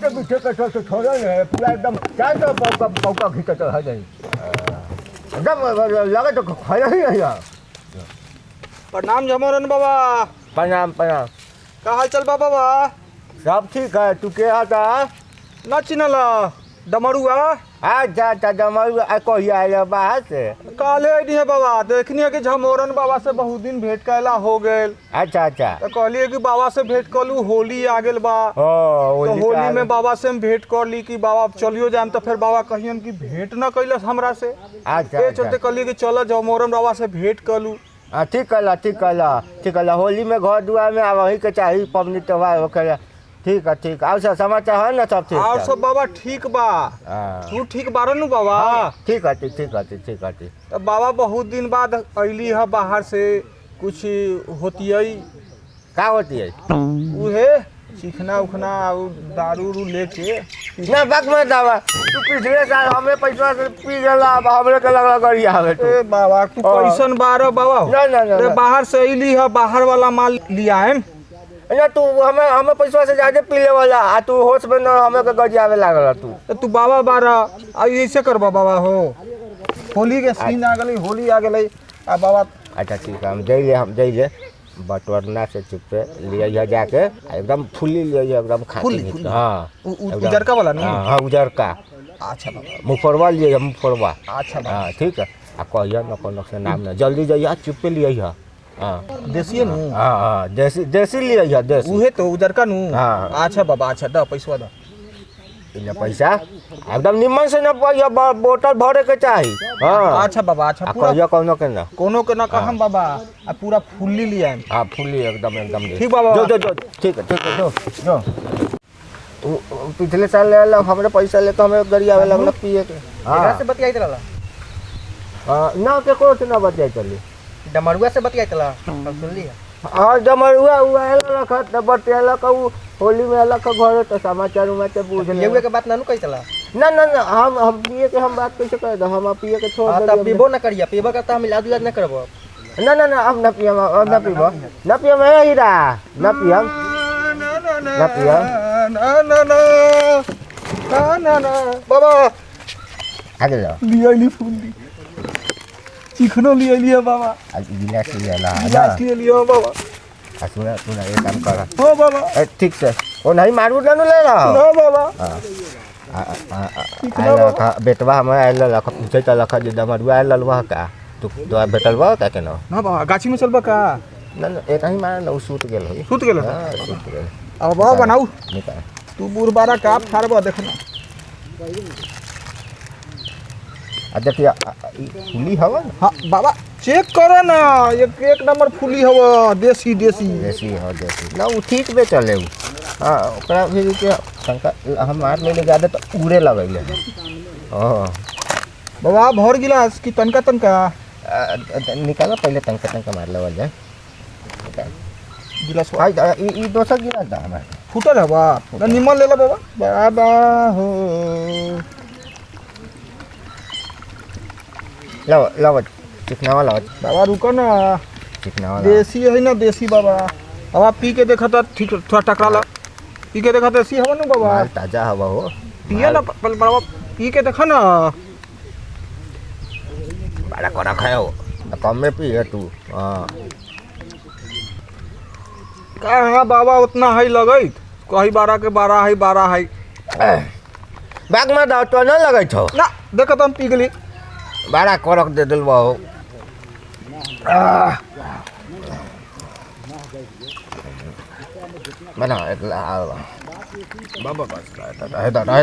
के पीछे कैसे से छोड़े नहीं पूरा एकदम चाय तो पौका खींचते है नहीं एकदम लगे तो खाया ही नहीं यार। प्रणाम जमोरन बाबा। प्रणाम प्रणाम। का हाल चल बा बाबा? सब ठीक है तू के आता ना चिनला डमरुआ? अच्छा अच्छा डमरू कहिया आए बाहर से? काले आई है बाबा, देखनी कि झमोरन बाबा से बहुत दिन भेंट कैला हो गेल। अच्छा अच्छा तो कहलिए कि बाबा से भेंट कलू, होली आ गेल बा ओ तो होली में बाबा से हम भेंट कर ली कि बाबा चलियो जाम तो फिर बाबा कहियन कि भेंट न कैलस हमरा से। अच्छा चलते कहलिए कि चलो झमोरन बाबा से भेंट कलू। ठीक कला ठीक कला ठीक कला होली में घर दुआर में अब वही के चाहिए पबनी त्योहार होकर। ठीक है ठीक और सब समाचार है ना सब ठीक? और सब बाबा ठीक बा। तू ठीक बारन नु बाबा? ठीक है ठीक है ठीक है। तो बाबा बहुत दिन बाद अली है बाहर से, कुछ होती है का होती है? उहे चिकना उखना दारू उरू लेके ना बात में दावा तू पिछले साल हमें पैसा पी गला अब हमरे के लगला गरिया हवे तू। ए बाबा तू कैसन बार बाबा? ना बाहर से अली है, बाहर वाला माल लिया है ना तू हमें पैसा से ज्यादा पीले वाला आ तू होश में न हमें के गरिया आवे लागल तू। तो तू बाबा बारा ऐसे करबा बाबा हो? होली के सीन आ गई, होली आ गई आ बाबा। अच्छा ठीक है हम जाइए बटवरना से चुपे लिया जाके एकदम फुल्ली लिया एकदम फुल्ली। हाँ उजरका वाला ना? हाँ उजरका। अच्छा बाबा मुफरवा लिए मुफरवा। अच्छा बाबा हाँ ठीक है आ कहिए न कोनो से नाम ना जल्दी जाइए चुपे लिया। हाँ देसी नु? हाँ देसी लिया देसी उहे तो उजरका नु? हाँ अच्छा बाबा अच्छा द पैसा द। पैसा एकदम निम्मन से न पाइए बोतल भरे के चाहिए। हाँ अच्छा बाबा अच्छा कहिए कोनो के ना कोनो कहम बाबा आ पूरा फुल्ली लिया है। हाँ फुल्ली एकदम ठीक बाबा। जो ठीक है जो पिछले साल ले हमरे पैसा लेके हमें गरिया आवे लगल पिए के। एकरा से बतियाइत रहला? ना के को से ना बतियाई चली डमरुआ से बतियाइत रहला हम सुन लिया। हाँ डमरुआ हुआ रखत बतियाला कहू होली में अलग घर तो समाचार उमाचार पूछ ले ये के बात ना नु कहतला? ना हम पिए के हम बात कैसे कर दो हम पिए के छोड़ दे। तब पीबो ना करिया, पीबो का त हम इलाज ना करबो। ना अब ना पियम अब ना पीबो ना पियम ए हीरा ना पियम ना पियम ना बाबा आगे जाओ लिया फुल्ली चिकनो लिया बाबा। आज गिलास लिया ला गिलास लिया बाबा। सुना ये काम कर हो बाबा ठीक से ओ नहीं मारू ना ले ला ना बाबा। आइला बेटवा हमें आइला लख पूछे त लख जे डमरुआ आइला लवा का तू तो बेटलवा का के ना बाबा गाछी में चलबा का? ना एक ही मार न सूत गेल हो सूत गेल। हां सूत गेल अब बाबा बनाऊ निकाल तू बुरबारा का फारबा देखना। देखिए फुली हवा ना? हाँ बाबा चेक करो ना, एक नंबर फुली हवा देसी हो देसी ना वो ठीक बे चले उ। हाँ ओकरा भी के तंका हम मार ले ज्यादा तो उड़े लगैले। हां बाबा भर गिलास की तनका निकालो पहले तंका मार लेवल जाए गिलास। ई दोसर गिलास दा हमार फुटल हवा ना निमन ले ला बाबा। बाबा हो लाओ चिकना वाला बाबा रुको ना, चिकना वाला देसी है ना देसी बाबा। अब आप पी के देखा था ठीक थोड़ा टकरा ला, पी के देखा देसी हवा ना बाबा ताजा हवा हो पिए ना बाबा पी के देखा ना बड़ा कड़ा खाओ कम में पिए तू। हाँ का बाबा उतना है लगैत कहीं 12 के 12 है बैग में दाव तो ना लगे छो ना देखो तो हम पी गली बड़ा करक दे दिल हो। बना एक बाबा बस है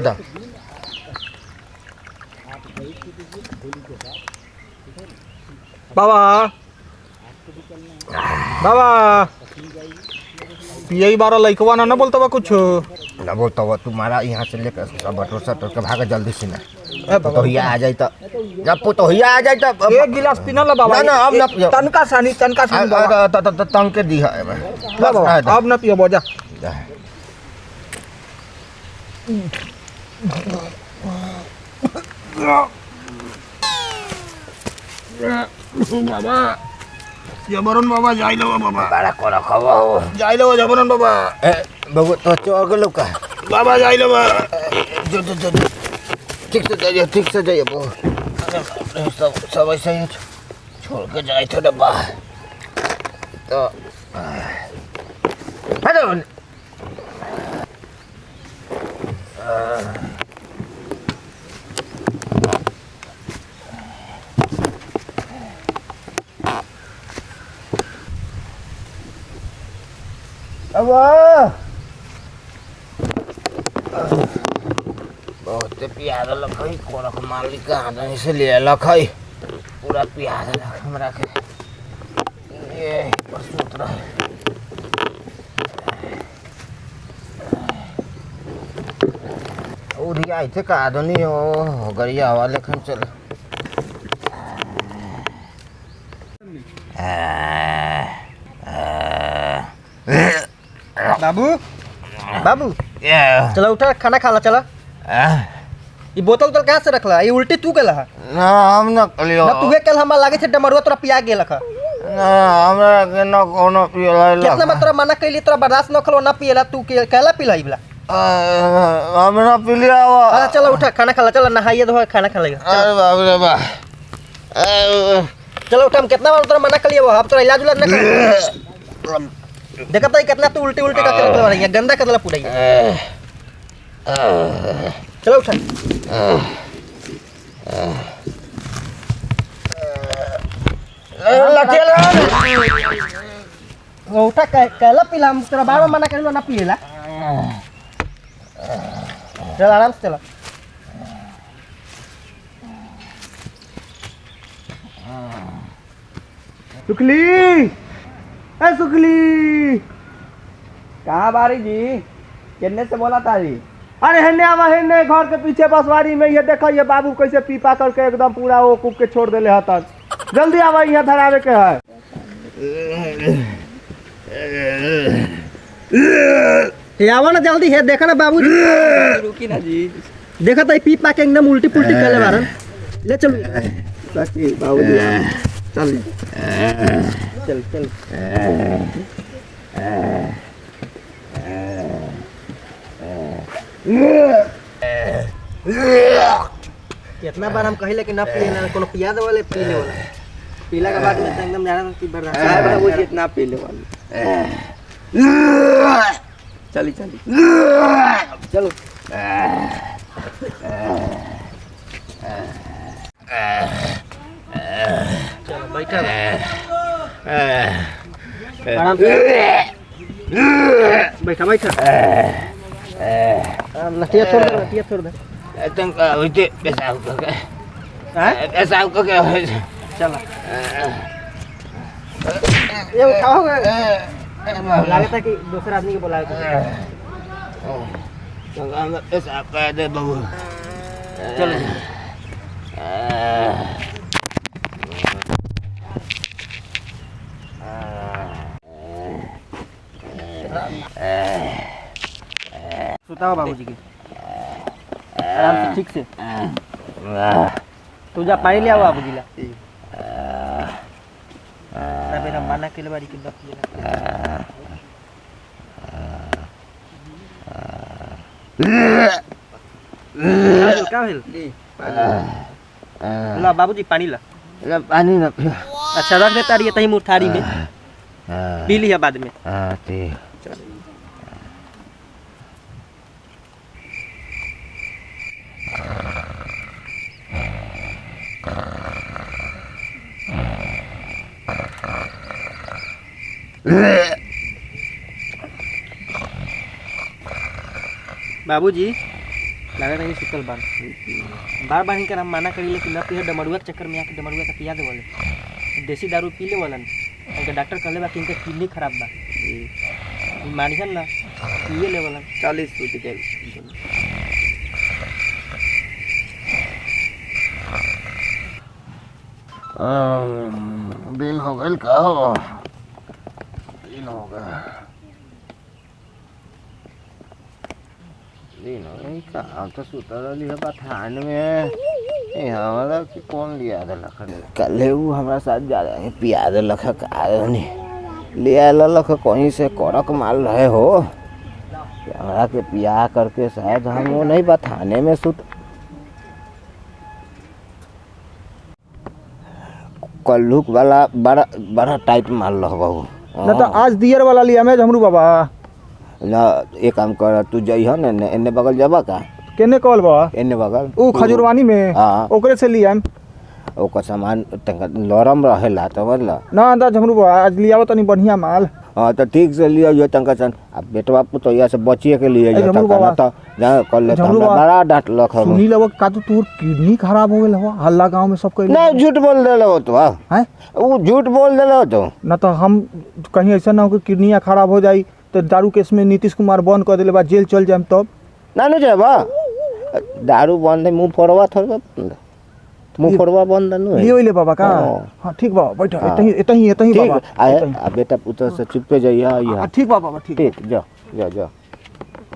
बाबा पिए 12 लइकवा ना बोलता बा कुछ ना बोलता हुआ तुम्हारा यहाँ से लेकर सब बटोसा तो भागा जल्दी से ना पुतोहिया आ जाए तो जब पुतोहिया आ जाए तो एक गिलास पीना ला बाबा। ना अब ना पियो तनका सानी बाबा तंग के दी है बाबा अब ना पियो बोजा। बाबा जबरन बाबा जाइलो बाबा बड़ा कोला खवा हो जाइलो जबरन बाबा ए बगु तो चोर गेलो का बाबा जाइए जो जो जो ठीक से जाइए वो सब ऐसे ही छोड़ के जाए थे डब्बा तो हेलो बहुत प्याज लखई कोरक मालिक कहाँ से ले लखई पूरा प्याज लख हमरा के ये पर सूत रहे उड़ी आई थे का आदमी ओ गरिया हवा लेखन चल बाबू बाबू चलो उठा खाना खा ला चला ये बोतल उतल कहाँ से रखला ये उल्टी तू केला ना हम न कलियो ना तूहे कल हमरा लागे छे डमरुआ तोरा पिया गेल खा ना हमरा के न कोनो पियला कितना मैं तोरा मना कइली तोरा बर्दाश्त न खलो ना पियला तू के केला पिलाई बला हमरा पिलिया हां चलो उठा खाना खा ला चला नहाइए धो खाना खा ले अरे बाप रे बा चलो उठा हम कितना बार तोरा मना कलिए वो अब तोरा इलाज उलाज न कर देखत है कितना तू उल्टी उल्टी करके रखला है गंदा कर देला पूरा चलो उठा उठा केला पिला हम तेरा बार मना करिलो ना पिएला चल आराम से चला सुखली ए सुखली कहाँ बारी जी किन्ने से बोला था जी अरे हेने आवा हेने घर के पीछे बसवाड़ी में ये देखा ये बाबू कैसे पीपा करके एकदम पूरा वो कुक के छोड़ देले हतन जल्दी आवा यहाँ धरावे के है आवा ना जल्दी है देखा ना बाबू रुकी ना जी देखा था पीपा के एकदम उल्टी पुल्टी कर ले बारन ले चल बाबू चल चल चल कितना बार हम कहिले कि ना पिए ना कोनो पिया दे वाले पी ले वाला पीला के बाद में तो एकदम जाना कि बर्दाश्त बाबू जी इतना पी ले वाले चली चली चलो चलो बैठा आराम से बैठा बैठा लठिया छोड़ दे तंग होते पेशाब करके पेशाब करके चला ये उठाओ लगता है कि दूसरा आदमी को बुलाया तंग पेशाब कर दे बाबू चलो सुताओ बाबूजी की आराम से ठीक से तू जा पानी ले आओ बाबूजी ला ना मेरा माना के लिए बारी की दफ ये क्या हिल ला बाबूजी पानी ला पानी ना अच्छा रख दे तारी तही मुँह थारी में पी लिया बाद में ठीक बाबूजी लगा नहीं सुतल बार बार बार इनका माना करी लेकिन न पिए डमरुआ के चक्कर में आके डमरुआ का पिया दे वाले देसी दारू पी ले वालन उनका डॉक्टर कहले बा कि इनका किडनी खराब बा मानिहन ना पिए ले वालन 40 फुट के दिन हो गए का हो दिन हो गया दिन हो गई का हम तो सुता रही है ठंड में हमारा कि कौन लिया था लख कल वो हमारा साथ जा रहे हैं पिया दे लख का नहीं लिया लख कहीं से कड़क माल रहे हो हमरा के पिया करके शायद हम वो नहीं बताने में सुत कल्लुक वाला बड़ा बड़ा टाइट मार लो बहू ना तो आज दियर वाला लिया मैं झमरू बाबा ना एक काम कर तू जइह ने एने बगल जाबा का केने कॉल बा एने बगल ऊ खजूरवानी में हाँ। ओकरे से लिया ओकर सामान तंका लरम रहेला तो मतलब ना अंदा झमरू बाबा आज लिया तनी बढ़िया माल हाँ तो ठीक से लिया जो तंका सन अब बेटवा तो यहाँ से बचिए के लिए ए, झमरू बाबा। तो जहाँ कर ले झमरू बाबा। बड़ा डांट लख सुनी लब का तो तोर किडनी खराब हो गेल हो हल्ला गांव में सब कइले नहीं झूठ बोल देले हो तो हैं वो झूठ बोल देले हो तो ना तो हम कहीं ऐसा ना हो कि किडनिया खराब हो जाई तो दारू केस में नीतीश कुमार बंद कर दिले बा जेल चल जाए तब ना नहीं जाबा दारू बंद है मुंह फोड़वा थोड़ा मुंह फोड़वा बंद नहीं लियो ले बाबा का हां ठीक बा बैठ एतही बाबा ठीक आ बेटा पुत्र से चुप पे जाइए यहाँ ठीक बा बाबा ठीक ठीक जा जा जा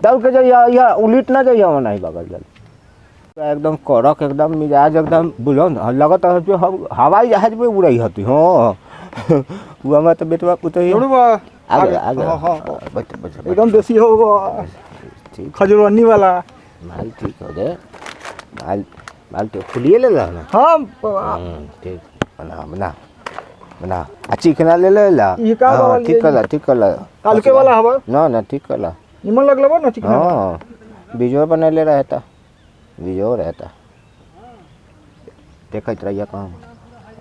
दौड़ के जाइए या उलिट ना जाइए वहाँ नहीं बगल जल एकदम कड़क एकदम मिजाज एकदम बुलंद लगता है जो हवाई जहाज में उड़ाई होती हाँ वो हमारा तो बेटवा पुत्र जोड़ू बा आगे आगे हां बैठ बैठ एकदम देसी हो गो ठीक खजूरवानी वाला माल ठीक हो जाए माल माल तो खुलिए ले ला ना हां ठीक बना बना बना चिकना ले ले ला ये का वाला ठीक कर ला कालके वाला हवा ना ना ठीक कर ला निमन लगला बा ना चिकन हाँ बीजो बना ले रहता बीजो रहता देखत रहिए काम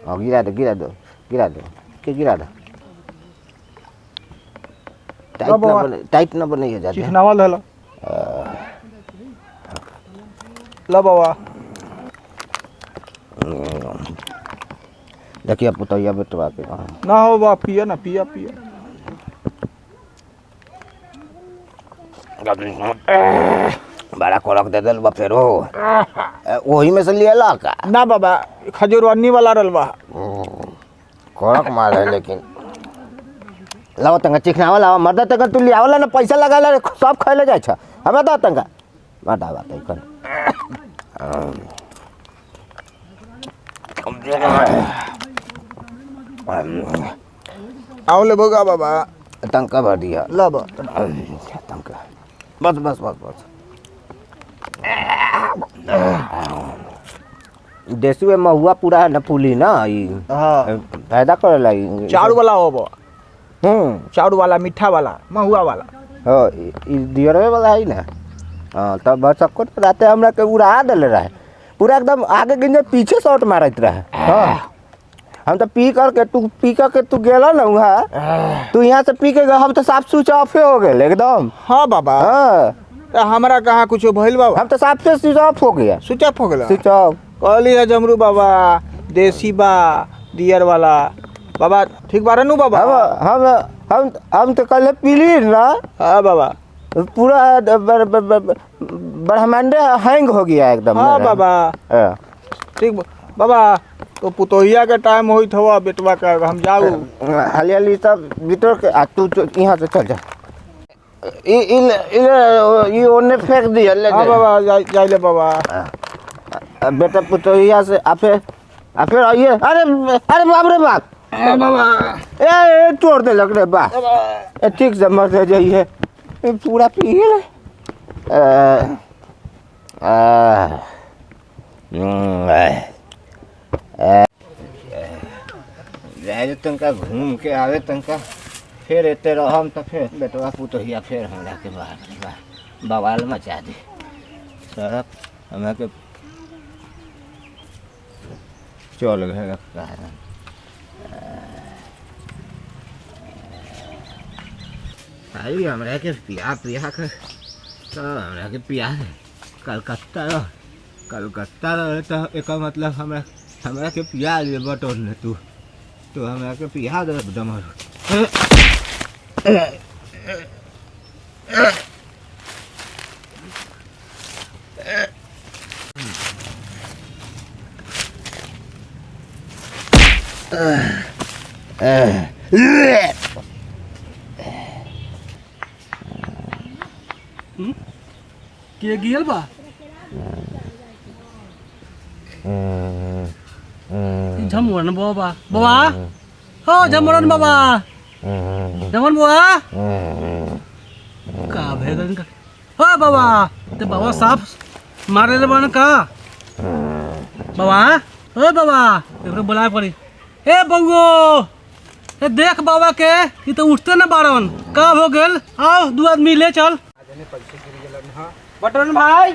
और गिरा दो के गिरा दो टाइट ना बने जाते चिकनावा ले ला ला बाबा देखिए पुतैया बेटवा के ना हो बा पिया ना पिया बड़ा कड़क दे दिल बा फिर वही में से लिया ला का ना बाबा खजूरवानी वाला रलवा कड़क माल है लेकिन लाओ तंगा चिकना वाला मर्द तक तू लिया वाला ना पैसा लगा ले सब खाए ले जाए छ हमें तो तंगा बता बात है आओ ले बोगा बाबा तंका भर दिया ला बा तंका बस देसी में महुआ पूरा है ना फूली ना हां फायदा करेला ई चाउर वाला हो बा चाउर वाला मीठा वाला महुआ वाला हो ई दियरवे वाला है ना हां तब बस सबको राते हमरा के उड़ा देले रहे पूरा एकदम आगे गिने पीछे शॉट मारत रहे हां हम तो पी करके तू गेला ना वहाँ तू यहाँ से पी के हम तो साफ स्विच ऑफ हो गए एकदम हाँ बाबा हाँ हमारा कहाँ कुछ भइल बाबा हम तो साफ से स्विच ऑफ हो गया स्विच ऑफ हो गया स्विच ऑफ कहली है जमरू बाबा देसी बा दियर वाला बाबा ठीक बारे नु बाबा हम तो कल पीली ना हाँ बाबा पूरा ब्रह्मांड हैंग हो गया एकदम हाँ बाबा ठीक बाबा तो पुतोहिया के टाइम होइत हवा बेटवा का हम जाऊ हाली सब भीतर के तू यहाँ से चल जा ये ओने फेंक दिया ले हाँ बाबा जाई ले बाबा बेटा पुतोहिया से फिर आइए अरे बाप रे बाप बाबा ए तोड़ दे लग रहे बा ठीक से मर जाइए पूरा पी ले जाए तंका घूम के आवे तंका फिर एते रहम तो फिर बेटवा पुतोहिया फिर हमरा के बाहर बवाल मचा दे सब हमरा के चल गए आई हमरा के पिया के तो हमरा के पिया कलकत्ता रहे तो एक मतलब हमरा के पिया दे बटोर ले तू तो हमरा के पिया दे डमर के गियल बा झमरन बाबा बाबा हो झमरन बाबा झमरन बाबा का भेदन का हो बाबा ते बाबा साफ मारे ले बन का बाबा ओ बाबा एकरो बुलाए पड़ी ए बउओ ए देख बाबा के ई तो उठते ना बारन का हो गेल आओ दू आदमी ले चल बटरन भाई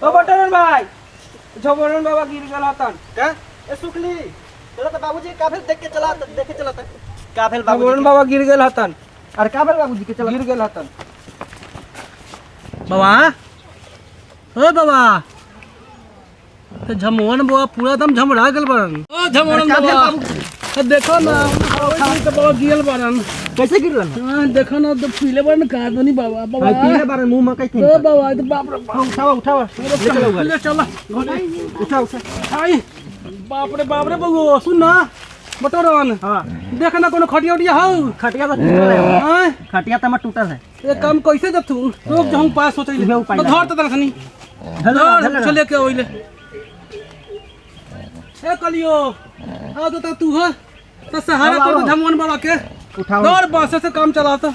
ओ बटरन भाई झोबरन बाबा गिर गेल हतन का ए सुखली चलो तो बाबूजी का भेल देख के चला देखे चला का भेल बाबूजी बाबा गिर गेल हतन अरे का भेल बाबूजी के चला गिर गेल हतन बाबा ओ बाबा ते झमोहन बाबा पूरा दम झमरा गेल बरन ओ झमोहन बाबा ए देखो ना के बाबा गिरल बरन कैसे गिरलन हां देखो ना तो पीले बरन का दनी बाबा बाबा पीले बारे मुंह में कहीं ओ बाबा ये तो बाप रे बाप उठाओ ले चला उठा आई बाप रे बउओ सुन ना बटोरन हां देख ना कोनो खटिया उटिया हौ खटिया तो टूटल है हां खटिया तो टूटल है ये काम कैसे जतू रुक जाऊं पास सोचै ले तो धर त तखनी हेलो चले के ओइले ए कलियो आ तो तू हो तो सहारा कर दे झमवन बाबा के उठाओ दौड़ बस से काम चलाता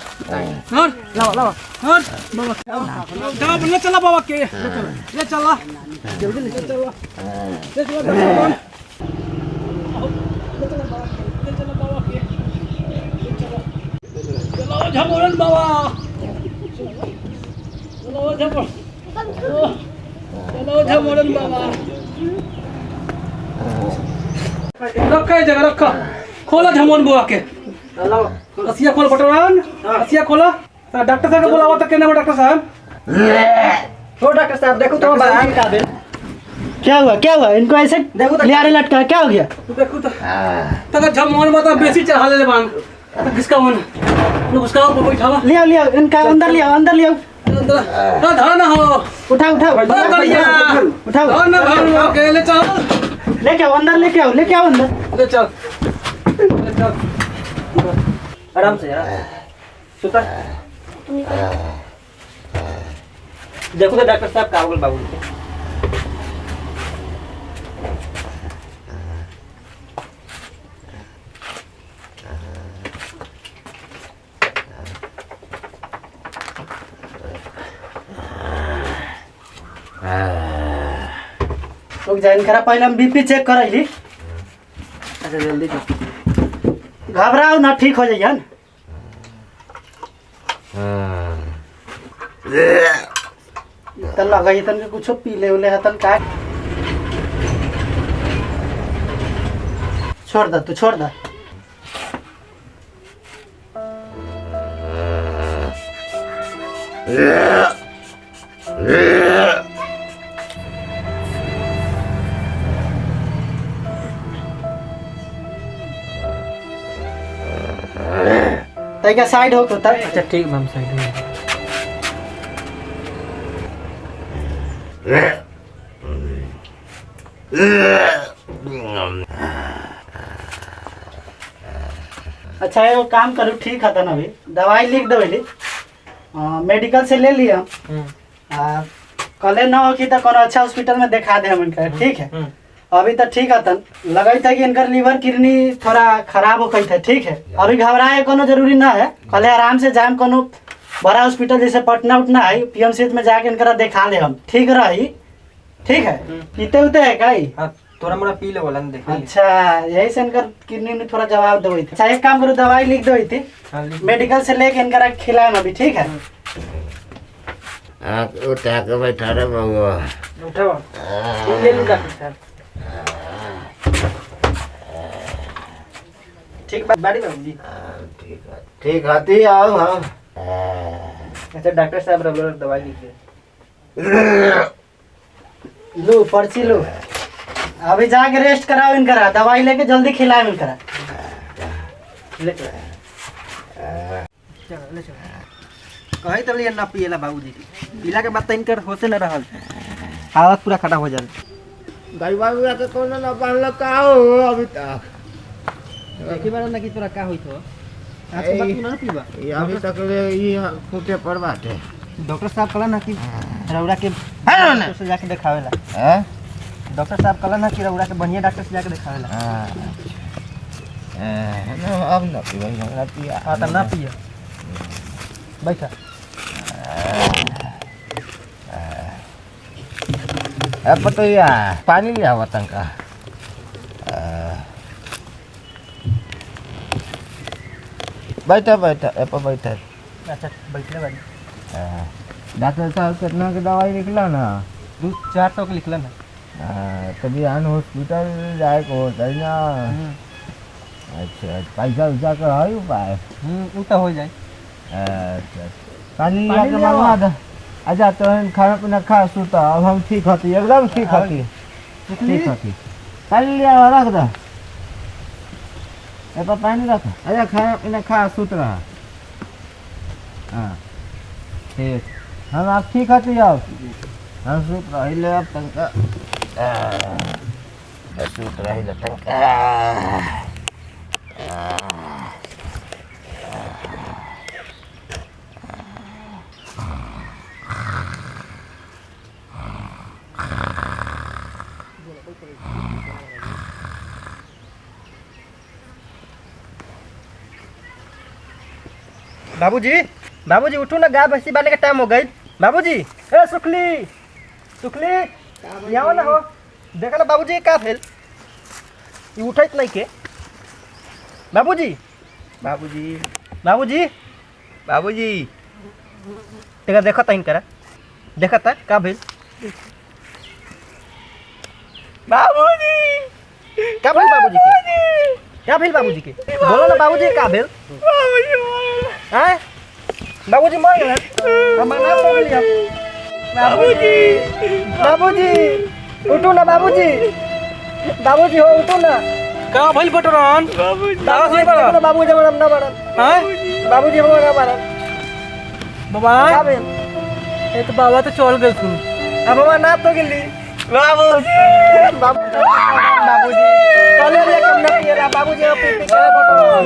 धर लाओ धर बाबा जा बल्ले चला बाबा के ले चला जल्दी ले चला ले चला चलो झमोरन बाबा चलो झमोरन बाबा रखा जगह रखा खोला झमोरन बुआ के रसिया खोल बटवान रसिया खोला डॉक्टर साहब को बुलावा तक केने डॉक्टर साहब हो डॉक्टर साहब देखो तो बाहर का भेल क्या हुआ इनको ऐसे देखो तो लियारे लटका क्या हो गया? देखो तो तक झमोरन बता बेसी चढ़ा ले बान किसका मन लोग उसका ऊपर बैठावा लिया इनका अंदर लिया अंदर धर ना हो उठाओ धर ना भाग के ले चल लेके आओ अंदर लेके आओ अंदर ले चल आराम से यार सुता देखो तो डॉक्टर साहब का हो गल बाबू लोग जाइन करा पहले हम बीपी चेक करैली अच्छा जल्दी घबराओ ना ठीक हो जाइए न तन लगाई तन के कुछ पी ले उले हतन का छोड़ दे तैका साइड हो तो तब अच्छा ठीक मैम साइड अच्छा एगो काम करू ठीक है तन अभी दवाई लिख देवली मेडिकल से ले लिया कल ना हो कि तो कोनो अच्छा हॉस्पिटल में दिखा दे हम इनका ठीक है अभी तो ठीक है तन लगे था कि इनकर लीवर किडनी थोड़ा खराब हो गई था ठीक है अभी घबराए कोनो जरूरी ना है कल आराम से जाए कोनो बड़ा हॉस्पिटल जैसे पटना उठना है पीएमसीएच में जाके इनका दिखा ले हम ठीक रही ठीक है पीते उते है का थोड़ा मोड़ा पी ले बोला देख अच्छा यही से इनकर किडनी में थोड़ा जवाब दे थी अच्छा एक काम करो दवाई लिख दो थी मेडिकल से लेके इनका खिलाए अभी ठीक है उठा के बैठा रे बउआ उठाओ ले लो डॉक्टर साहब ठीक बात बाड़ी बाबूजी ठीक आती आओ हाँ अच्छा डॉक्टर साहब रेगुलर दवाई लिख दे लो पर्ची लो अभी जाके रेस्ट कराओ इनका दवाई लेके जल्दी खिलाए इनका ले चल ले चल कहीं तो लिए ना पिएला बाबूजी पीला के बाद तो इनकर होशे न रहल हालत पूरा खराब हो जाए गरीबा बुआ के कोनो ना पाल का हो अभी तक देखी बार ना कि तोरा का होई थो आज के बाद तू ना पीबा ये अभी तक ले ये फूटे पर बाटे डॉक्टर साहब कहला ना कि रौरा के है ना डॉक्टर से जाके दिखावेला हैं डॉक्टर साहब कहला ना कि रौरा के बढ़िया डॉक्टर से जाके दिखावेला ना अब ना पी भाई हमरा पिया हां त ना पिए बैठा पतैया पानी ले आवा तनका बैठा बैठा ए पर बैठा अच्छा बैठले बाड़ी डॉक्टर साहब कितना की दवाई लिखला ना 2-4 के लिखलन है तभी आन हॉस्पिटल जाए को होता है ना अच्छा पैसा उसा का है उपाय उ तो हो जाए अच्छा पानी लिया के मंगवा दे अच्छा तो खाना पीना खा सुता अब हम ठीक होती एकदम ठीक होती ठीक होती पानी लिया रख दे ए पर पानी रख अच्छा खाना पीना खा सुत रहा हाँ ठीक हम आप ठीक होती अब हम सुत रही ले अब तनका सुत रही ले तनका बाबूजी बाबूजी उठो ना, गाय भैंसी बांधने का टाइम हो गई। बाबूजी ए सुखली सुखली यहाँ ना हो, देखा ना बाबूजी का भेल ये उठत नहीं के। बाबूजी बाबूजी बाबूजी बाबूजी तेरा देखा था इनकरा, देखा था का भेल बाबूजी का भेल बाबूजी के, क्या भेल बाबूजी के, बोलो ना बाबूजी का भेल। हैं बाबूजी मर गए, हम ना तो लिया। बाबूजी बाबूजी उठो ना बाबूजी, बाबूजी हो उठो ना। का भइल बटरन बाबूजी बाबूजी हमरा ना मारन, हैं बाबूजी हमरा ना मारन। बाबा का भेल ए तो बाबा तो चल गेल सुन। अब हमरा ना तो गेली। बाबूजी बाबूजी कले रे कम ना पिएला बाबूजी, अब पी के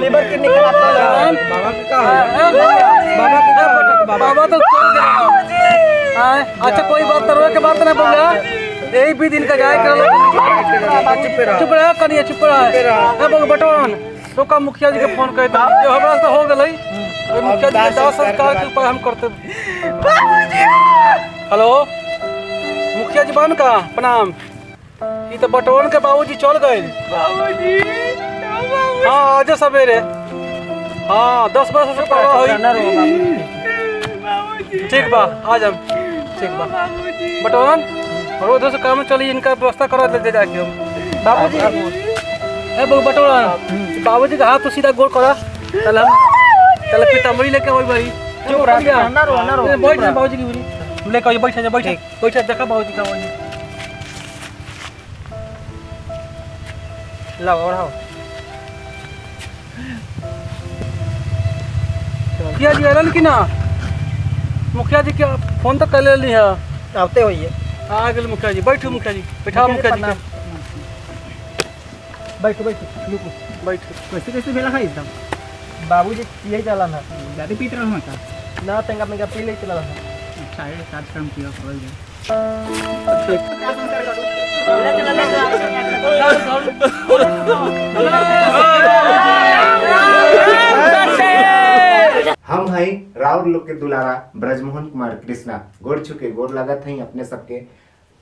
लीवर किडनी खराब कर ले। बाबा के का है बाबा के का बाबा तो चल गेल हैं। अच्छा कोई बात तरवे के बात ना बोला, यही भी दिन का जाए कर चुप रह कनिया चुप रह। ए बग बटन तो का मुखिया जी के फोन कर दे, जो हमरा से हो गेलै ओई मुखिया जी के दावा संस्कार के ऊपर हम करते। हेलो मुखिया जी बन का प्रणाम। ई तो बटवन के बाबूजी चल गए बाबूजी। हाँ आज सवेरे, हाँ 10 बजे से पहले होई। ठीक बा आ जाम, ठीक बा बटवन और उधर से काम चली, इनका व्यवस्था करा दे जाके हम। बाबूजी ए बग बटवन बाबूजी का हाथ तो सीधा गोल करा, चल हम चल पितामरी लेके वही भाई चुप रह ना रो ना रो। बैठ जा बाबूजी की बुरी तू लेके बैठ जा बैठ बैठ देखा बाबूजी का वही लाओ और आओ। मुखिया जी आलन कि ना, मुखिया जी क्या फोन तो कर ली है। आवते होइए आ गए मुखिया जी, बैठो मुखिया जी, बैठा मुखिया जी के बैठो बैठो बैठ। कैसे कैसे भेला है एकदम बाबूजी पिए चला ना ज्यादा पीत रहा हूँ ना तेंगा मेगा पी ले चला ना। अच्छा है कार्यक्रम किया करल जाए। हम हैं राउर लोग के दुलारा ब्रजमोहन कुमार कृष्णा, गोर छुके गोर लागत हैं अपने सबके।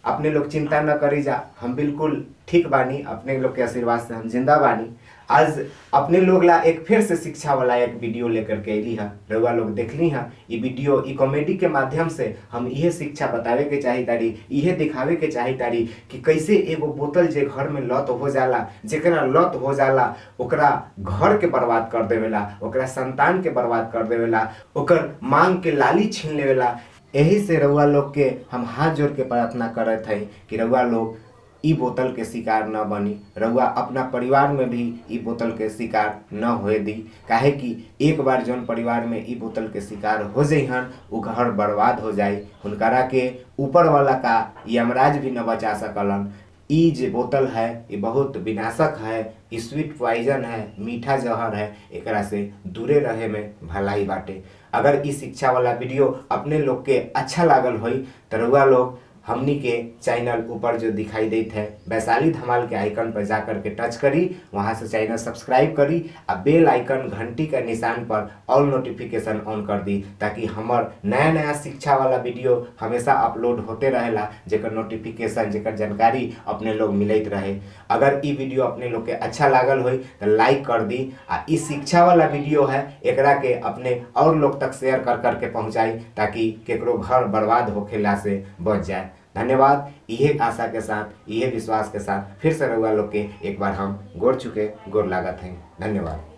अपने लोग चिंता न करी जा, हम बिल्कुल ठीक बानी, अपने लोग के आशीर्वाद से हम जिंदा बानी। आज अपने लोग ला एक फिर से शिक्षा वाला एक वीडियो लेकर के अली है, रउआ लोग देखली है ये वीडियो। ई कॉमेडी के माध्यम से हम यह शिक्षा बतावे के चाही तारी, यह दिखावे के चाही तारी कि कैसे एगो बोतल जे घर में लत हो जाला, जेकरा लत हो जाला ओकरा घर के बर्बाद कर देवेला, ओकरा संतान के बर्बाद कर देवेला, ओकर मांग के लाली छीन लेवेला। यही से रउआ लोग के हम हाथ जोड़ के प्रार्थना करत हैं कि रउआ लोग ई बोतल के शिकार न बनी, रउआ अपना परिवार में भी ई बोतल के शिकार न होए दी। काहे कि एक बार जौन परिवार में ई बोतल के शिकार हो जइहन उ घर बर्बाद हो जाई, हुनकरा के ऊपर वाला का यमराज भी न बचा सकलन। ई जे बोतल है ये बहुत विनाशक है, ई स्वीट पॉइजन है, मीठा जहर है, एकरा से दूरे रहे में भलाई बाटे। अगर ई शिक्षा वाला वीडियो अपने लोग के अच्छा लागल होई तो रउआ लोग हमनी के चैनल ऊपर जो दिखाई देते है वैशाली धमाल के आइकन पर जाकर के टच करी, वहां से चैनल सब्सक्राइब करी आ बेल आइकन घंटी के निशान पर ऑल नोटिफिकेशन ऑन कर दी, ताकि हमर नया नया शिक्षा वाला वीडियो हमेशा अपलोड होते रहेला, जेकर नोटिफिकेशन जेकर जानकारी अपने लोग मिलत रहे। अगर ई वीडियो अपने लोग के अच्छा लागल होई तो लाइक कर दी आ ई शिक्षा वाला वीडियो है एकरा के अपने और लोग तक शेयर कर करके पहुंचाई, ताकि केकरो घर बर्बाद होखेला से बच जाए। धन्यवाद। इहे आशा के साथ, इहे विश्वास के साथ फिर से रउआ लोग के एक बार हम गोर लागत हैं। धन्यवाद।